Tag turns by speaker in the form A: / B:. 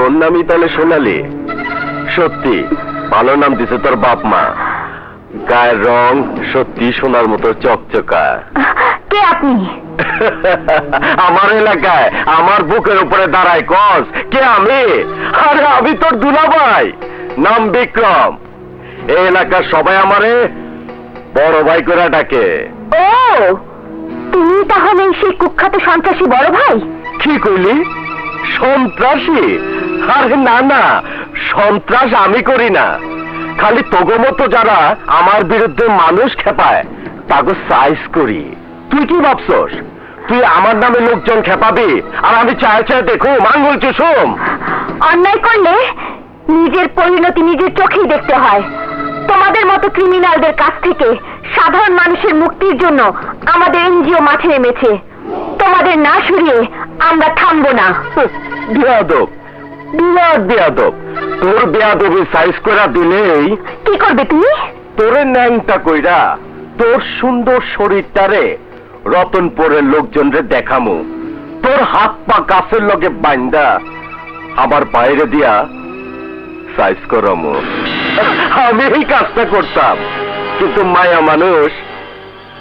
A: তোর নামই তাহলে সোনালি? সত্যি ভালো নাম দিছে তোর বাপ মা। গায়ের রং সত্যি সোনার মতো চকচকা।
B: কে আপনি?
A: আমার এলাকায় আমার বুকের উপরে দাঁড়ায় কস কে আমি? আরে আমি তোর দুলাভাই, নাম বিক্রম। এই এলাকার সবাই আমারে বড় ভাই করে ডাকে।
B: ও, তুমি তাহলে সেই কুখ্যাত সন্ত্রাসী বড় ভাই?
A: কি কইলি? সন্ত্রাসী? আরে না না, সন্ত্রাস আমি করি না। খালি তোগো মতো যারা আমার বিরুদ্ধে মানুষ খেপায় তাকে সাইজ করি। তুই কি ভাবছস তুই আমার নামে লোকজন খেপাবি আর আমি চায় চায় দেখুম আঙ্গুল চুষুম?
B: অন্যায় করলে নিজের পরিণতি নিজের চোখেই দেখতে হয়। তোমাদের মতো ক্রিমিনালদের কাছ থেকে সাধারণ মানুষের মুক্তির জন্য আমাদের এনজিও মাঠে নেমেছে। তোমাদের না সরিয়ে আমরা থামবো না।
A: বেয়াদব, বিরাট বেয়াদব। তোর বেয়াদবি সাইজ করা দিলেই
B: কি করবে তুমি?
A: তোরে ন্যাংটা কইরা তোর সুন্দর শরীরটারে রতনপুরের লোকজনরে দেখামু। তোর হাত পা গাছের লগে বাইন্দা আবার বাইরে দিয়া সাইজ করামু। আমি এই কাজটা করতাম, কিন্তু মায়া মানুষ